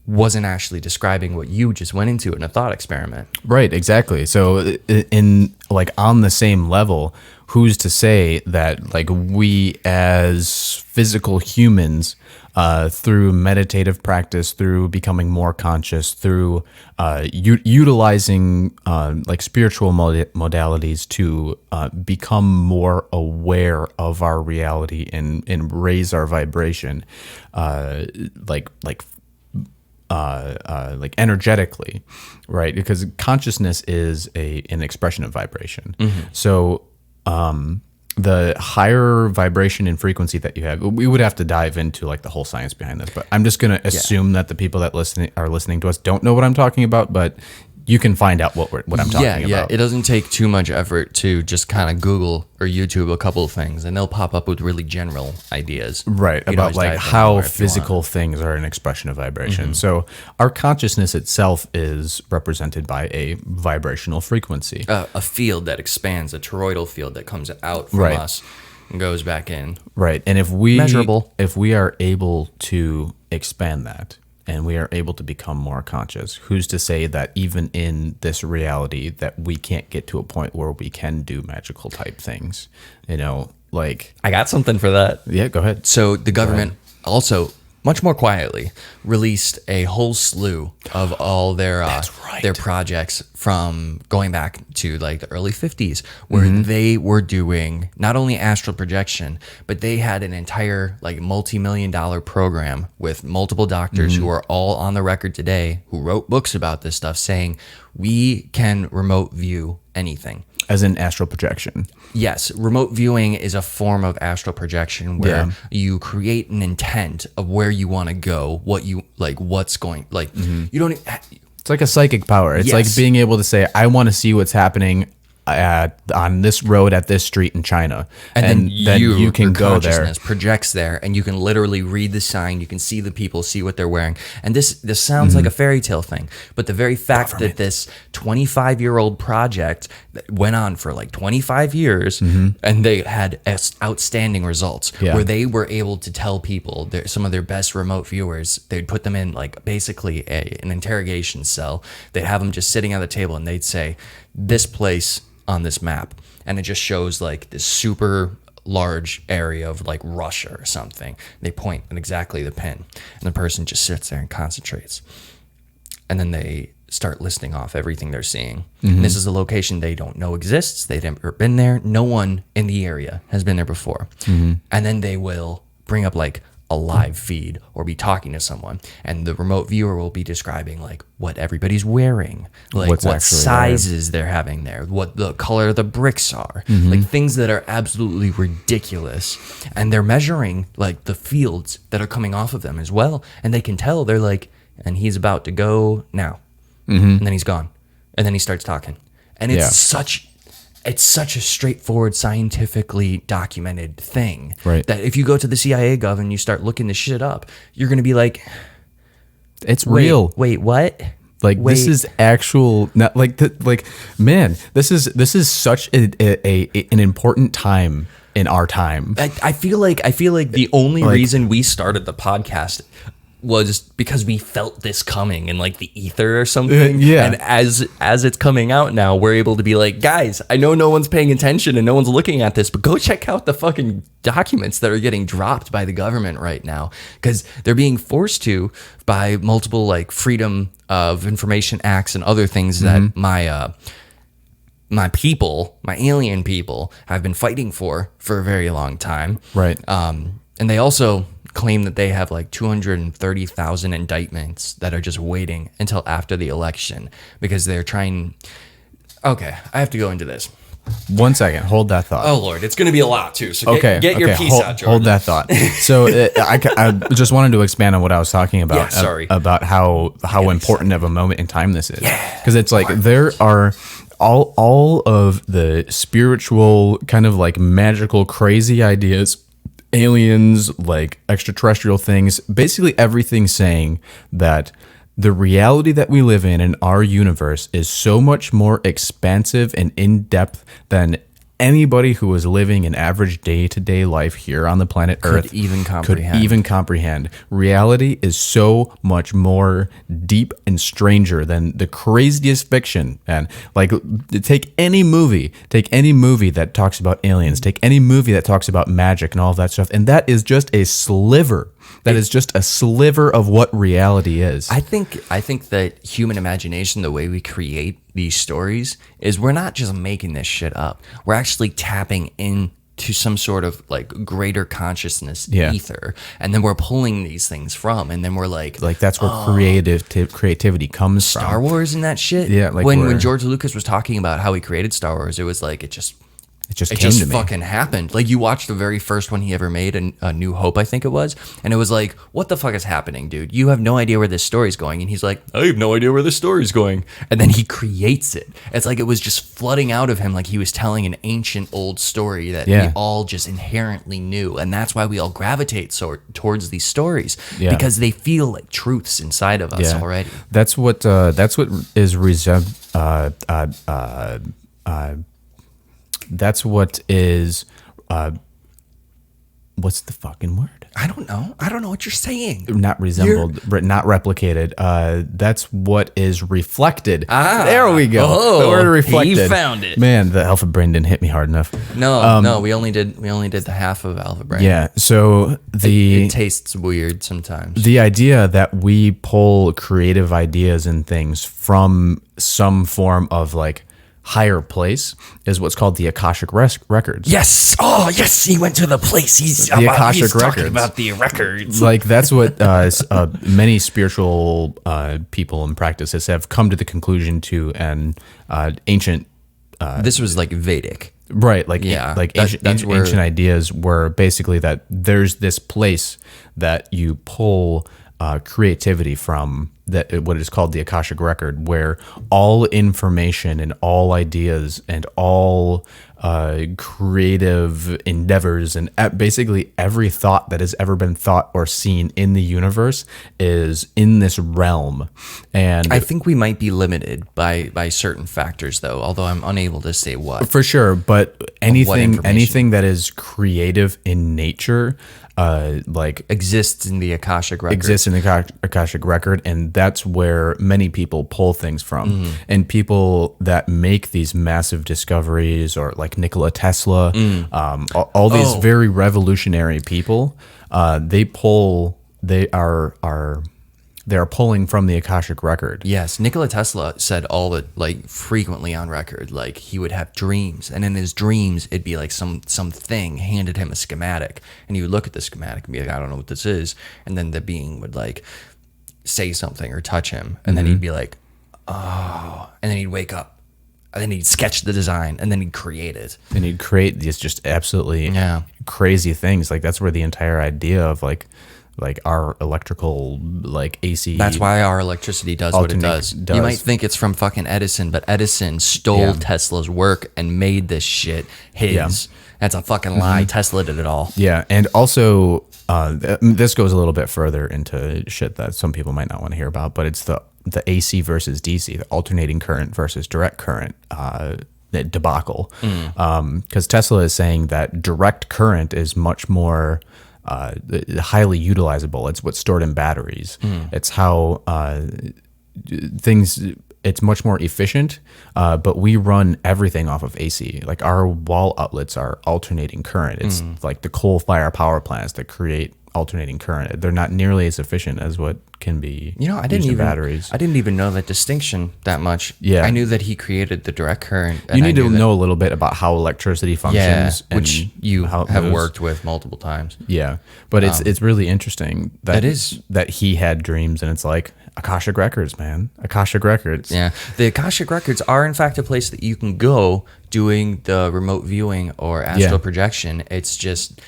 wasn't actually describing what you just went into in a thought experiment. Right, exactly. So in like on the same level, who's to say that like we as physical humans, through meditative practice, through becoming more conscious, through utilizing like spiritual modalities to become more aware of our reality and raise our vibration, like energetically, right? Because consciousness is an expression of vibration. So the higher vibration and frequency that you have, we would have to dive into like the whole science behind this, but I'm just going to assume that the people that are listening to us don't know what I'm talking about, but you can find out what I'm talking about. Yeah, it doesn't take too much effort to just kind of Google or YouTube a couple of things, and they'll pop up with really general ideas. Right, about like how physical things are an expression of vibration. So our consciousness itself is represented by a vibrational frequency. A field that expands, a toroidal field that comes out from us and goes back in. Right, and if we are able to expand that, and we are able to become more conscious, who's to say that even in this reality that we can't get to a point where we can do magical type things? You know, like... I got something for that. Yeah, go ahead. So the government also, much more quietly, released a whole slew of all their their projects from going back to like the early 50s, where they were doing not only astral projection, but they had an entire like multi-million-dollar program with multiple doctors who are all on the record today, who wrote books about this stuff, saying we can remote view anything. As in astral projection. Yes, remote viewing is a form of astral projection where you create an intent of where you want to go, what you like, what's going, like you don't. It's like a psychic power. It's like being able to say, "I want to see what's happening on this road at this street in China," and then you can go there. Projects there, and you can literally read the sign. You can see the people, see what they're wearing. And this sounds like a fairy tale thing, but the very fact that this 25-year-old project that went on for like 25 years, and they had outstanding results, where they were able to tell people, some of their best remote viewers, they'd put them in like basically an interrogation cell. They'd have them just sitting at the table, and they'd say, "This place on this map," and it just shows like this super large area of like Russia or something. They point at exactly the pin, and the person just sits there and concentrates, and then they start listing off everything they're seeing. And this is a location they don't know exists. They've never been there. No one in the area has been there before. And then they will bring up like a live feed or be talking to someone, and the remote viewer will be describing like what everybody's wearing, like what sizes they're having there, what the color of the bricks are, like things that are absolutely ridiculous. And they're measuring like the fields that are coming off of them as well, and they can tell. They're like, and he's about to go now, and then he's gone, and then he starts talking, and it's such a straightforward, scientifically documented thing, that if you go to the CIA Gov and you start looking this shit up, you're going to be like, it's real. Wait, what? Like, this is actual, not like, man, this is such an important time in our time. I feel like the only reason we started the podcast was because we felt this coming in like the ether or something. And as it's coming out now, we're able to be like, guys, I know no one's paying attention and no one's looking at this, but go check out the fucking documents that are getting dropped by the government right now, because they're being forced to by multiple like Freedom of Information Acts and other things that my people, my alien people, have been fighting for a very long time. And they also claim that they have like 230,000 indictments that are just waiting until after the election, because they're trying. Okay, I have to go into this. 1 second, hold that thought. Oh Lord, it's going to be a lot too. So get your piece out, Jordan. Hold that thought. So I just wanted to expand on what I was talking about. About how important of a moment in time this is. Because it's like there are all of the spiritual kind of like magical crazy ideas, aliens, like extraterrestrial things, basically everything saying that the reality that we live in our universe is so much more expansive and in-depth than anybody who was living an average day-to-day life here on the planet Earth could even comprehend. Reality is so much more deep and stranger than the craziest fiction. And like, take any movie that talks about aliens, take any movie that talks about magic and all of that stuff, and that is just a sliver. That is just a sliver of what reality is. I think that human imagination, the way we create these stories, is we're not just making this shit up. We're actually tapping into some sort of like greater consciousness ether, and then we're pulling these things from, and then we're like that's where creativity comes from. Star Wars and that shit. Yeah, like when George Lucas was talking about how he created Star Wars, it was like it just came to me. Fucking happened. Like, you watched the very first one he ever made, A New Hope, I think it was, and it was like, what the fuck is happening, dude? You have no idea where this story's going. And he's like, I have no idea where this story's going. And then he creates it. It's like it was just flooding out of him, like he was telling an ancient old story that we all just inherently knew. And that's why we all gravitate towards these stories, because they feel like truths inside of us already. That's what that's what is what's the fucking word? I don't know what you're saying. Not resembled, not replicated. That's what is reflected. There we go. Oh, the word reflected. He found it. Man, the alpha brain didn't hit me hard enough. No, we only did the half of alpha brain. Yeah, so it tastes weird sometimes. The idea that we pull creative ideas and things from some form of like higher place is what's called the Akashic records. Yes. Oh, yes. He went to the place. He's Akashic records. Talking about the records. Like, that's what many spiritual people and practices have come to the conclusion to, and ancient. This was like Vedic. Right. Like, ancient ideas were basically that there's this place that you pull creativity from, that what is called the Akashic record, where all information and all ideas and all creative endeavors and basically every thought that has ever been thought or seen in the universe is in this realm. And I think we might be limited by certain factors, though, although I'm unable to say what. For sure, but anything that is creative in nature like exists in the Akashic record. Exists in the Akashic record, and that's where many people pull things from. And people that make these massive discoveries, or like Nikola Tesla, all these very revolutionary people, they're pulling from the Akashic record. Yes, Nikola Tesla said all that, like, frequently on record, like he would have dreams, and in his dreams it'd be like something handed him a schematic, and he would look at the schematic and be like, I don't know what this is, and then the being would like say something or touch him, and then he'd be like, oh, and then he'd wake up, and then he'd sketch the design, and then he'd create it. And he'd create these just absolutely crazy things. Like, that's where the entire idea of like our electrical, like AC. That's why our electricity does what it does. You might think it's from fucking Edison, but Edison stole Tesla's work and made this shit his. Yeah. That's a fucking lie. Tesla did it all. Yeah, and also this goes a little bit further into shit that some people might not want to hear about, but it's the AC versus DC, the alternating current versus direct current debacle. Because Tesla is saying that direct current is much more highly utilizable. It's what's stored in batteries. It's how it's much more efficient, but we run everything off of AC. Like, our wall outlets are alternating current. It's like the coal fire power plants that create alternating current. They're not nearly as efficient as what can be batteries. I didn't even know that distinction that much. Yeah. I knew that he created the direct current. You need to know a little bit about how electricity functions. Yeah, which you have worked with multiple times. Yeah, but it's really interesting that he had dreams, and it's like Akashic Records, man. Akashic Records. Yeah, the Akashic Records are in fact a place that you can go doing the remote viewing or astral projection. It's just,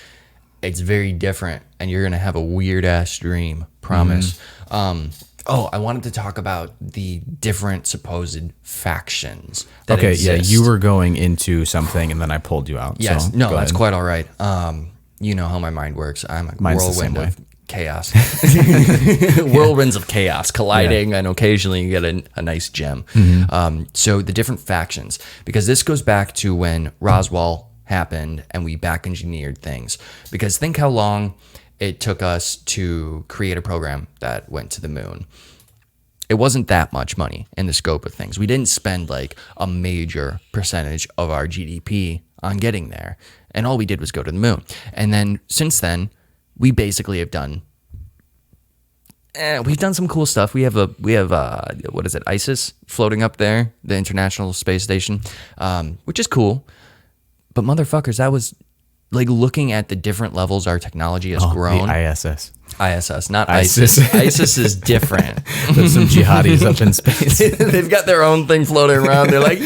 it's very different, and you're gonna have a weird ass dream. Promise. I wanted to talk about the different supposed factions that exist. You were going into something, and then I pulled you out. Yes, so no, that's quite all right. You know how my mind works. I'm a whirlwind of chaos. Whirlwinds of chaos colliding, and occasionally you get a nice gem. So the different factions, because this goes back to when Roswell happened and we back engineered things. Because think how long it took us to create a program that went to the moon. It wasn't that much money in the scope of things. We didn't spend like a major percentage of our GDP on getting there. And all we did was go to the moon. And then since then, we basically have done we've done some cool stuff. We have what is it, ISIS floating up there, the International Space Station, which is cool. But motherfuckers, that was like looking at the different levels our technology has grown. The ISS. ISS, not ISIS. ISIS is different. There's some jihadis up in space. They've got their own thing floating around. They're like,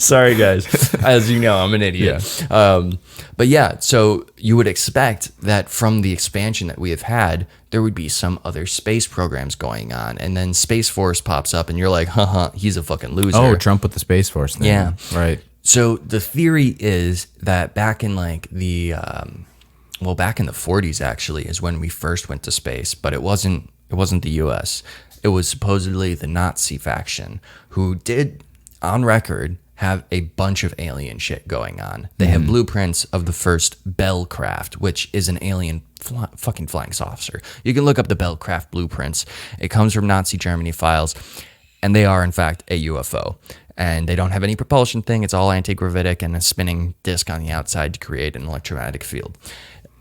sorry, guys. As you know, I'm an idiot. Yeah. But yeah, so you would expect that from the expansion that we have had, there would be some other space programs going on. And then Space Force pops up and you're like, he's a fucking loser. Oh, Trump with the Space Force thing. Yeah. Right. So the theory is that back in like back in the 40s actually is when we first went to space, but it wasn't the US. It was supposedly the Nazi faction who did, on record, have a bunch of alien shit going on. They have blueprints of the first Bell craft, which is an alien fucking flying saucer. You can look up the Bell craft blueprints. It comes from Nazi Germany files, and they are in fact a UFO. And they don't have any propulsion thing. It's all anti-gravitic and a spinning disc on the outside to create an electromagnetic field.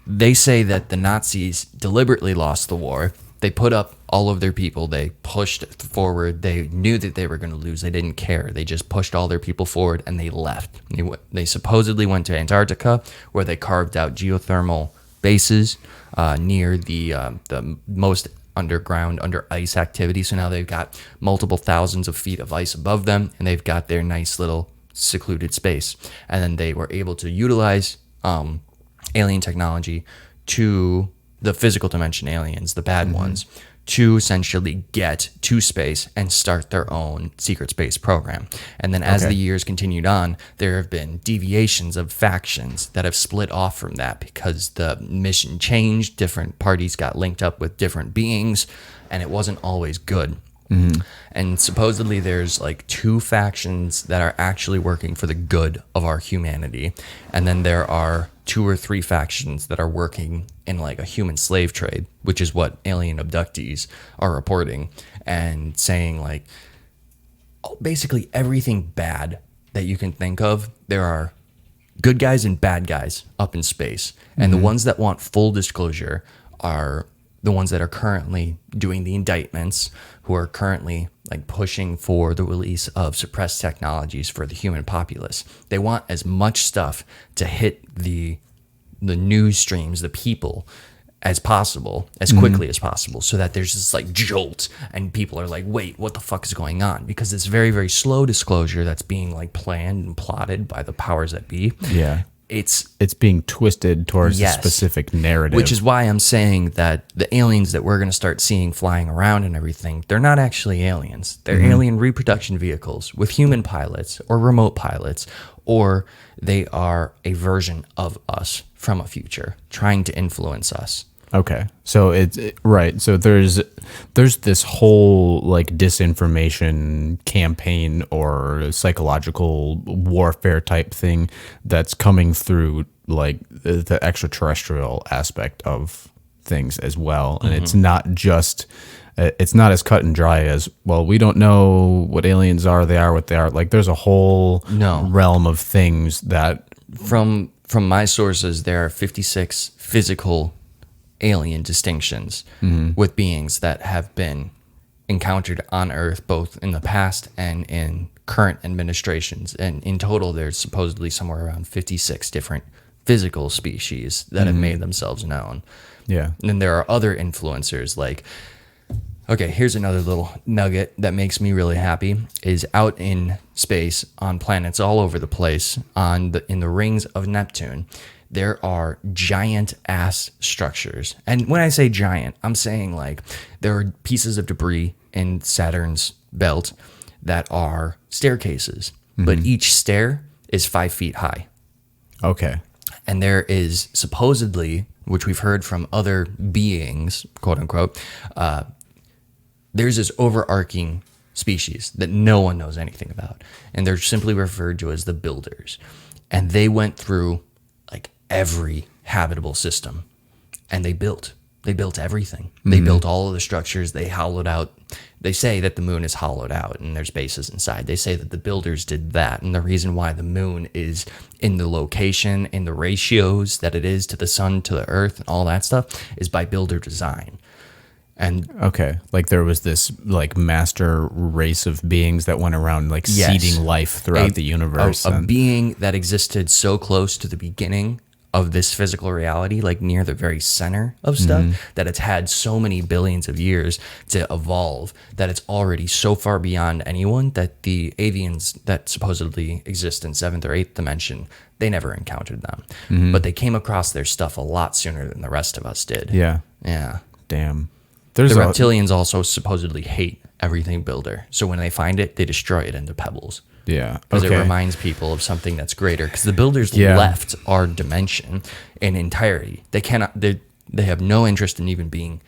They say that the Nazis deliberately lost the war. They put up all of their people. They pushed forward. They knew that they were going to lose. They didn't care. They just pushed all their people forward and they left. They supposedly went to Antarctica, where they carved out geothermal bases near the most underground, under ice activity. So now they've got multiple thousands of feet of ice above them, and they've got their nice little secluded space. And then they were able to utilize alien technology to the physical dimension aliens, the bad ones, to essentially get to space and start their own secret space program. And then as the years continued on, there have been deviations of factions that have split off from that because the mission changed, different parties got linked up with different beings, and it wasn't always good. And supposedly there's like 2 factions that are actually working for the good of our humanity. And then there are 2 or 3 factions that are working in like a human slave trade, which is what alien abductees are reporting and saying like, basically everything bad that you can think of, there are good guys and bad guys up in space. And the ones that want full disclosure are the ones that are currently doing the indictments, who are currently like pushing for the release of suppressed technologies for the human populace. They want as much stuff to hit the news streams, the people, as possible, as quickly as possible, so that there's this like jolt and people are like, wait, what the fuck is going on? Because it's very, very slow disclosure that's being like planned and plotted by the powers that be. Yeah. It's being twisted towards a specific narrative. Which is why I'm saying that the aliens that we're going to start seeing flying around and everything, they're not actually aliens. They're alien reproduction vehicles with human pilots or remote pilots, or they are a version of us from a future trying to influence us. Okay. So right. So there's this whole like disinformation campaign or psychological warfare type thing that's coming through like the extraterrestrial aspect of things as well. And it's not as cut and dry as, well, we don't know what aliens are. They are what they are. Like there's a whole realm of things that from my sources, there are 56 physical alien distinctions with beings that have been encountered on Earth, both in the past and in current administrations. And in total, there's supposedly somewhere around 56 different physical species that have made themselves known. Yeah. And then there are other influencers like, okay, here's another little nugget that makes me really happy, is out in space on planets all over the place in the rings of Neptune, there are giant ass structures. And when I say giant, I'm saying like there are pieces of debris in Saturn's belt that are staircases, but each stair is 5 feet high. Okay. And there is supposedly, which we've heard from other beings, quote unquote, there's this overarching species that no one knows anything about. And they're simply referred to as the builders. And they went through like every habitable system and they built everything. They built all of the structures. They hollowed out. They say that the moon is hollowed out and there's bases inside. They say that the builders did that. And the reason why the moon is in the location, in the ratios that it is to the sun, to the earth, and all that stuff is by builder design. And okay, like there was this like master race of beings that went around like seeding life throughout the universe. A being that existed so close to the beginning of this physical reality, like near the very center of stuff, that it's had so many billions of years to evolve that it's already so far beyond anyone that the avians that supposedly exist in 7th or 8th dimension, they never encountered them. But they came across their stuff a lot sooner than the rest of us did. Yeah. Yeah. Damn. The reptilians also supposedly hate everything builder. So when they find it, they destroy it into pebbles. Yeah. Because it reminds people of something that's greater. Because the builders left our dimension in entirety. They cannot. They have no interest in even being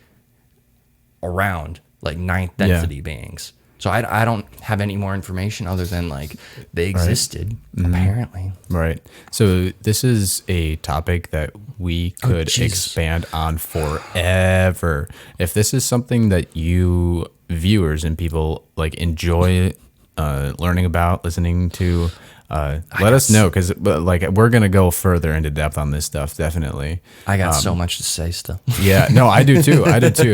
around like 9th density beings. So I don't have any more information other than like they existed apparently. Right. So this is a topic that we could expand on forever. If this is something that you viewers and people like enjoy learning about, listening to, let us know, because like we're gonna go further into depth on this stuff. Definitely. I got so much to say still. Yeah, no, I do too.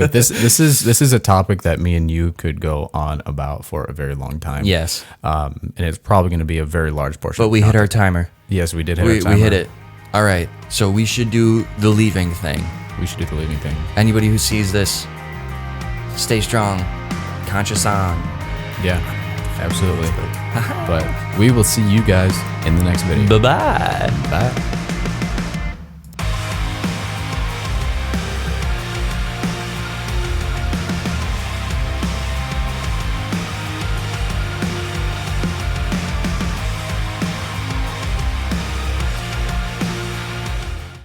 This is a topic that me and you could go on about for a very long time. Yes. And it's probably going to be a very large portion. But we hit our timer. Yes, we did hit our timer. We hit it. All right. So we should do the leaving thing. We should do the leaving thing. Anybody who sees this, stay strong, conscious on. Yeah. Absolutely. But we will see you guys in the next video. Bye-bye. Bye.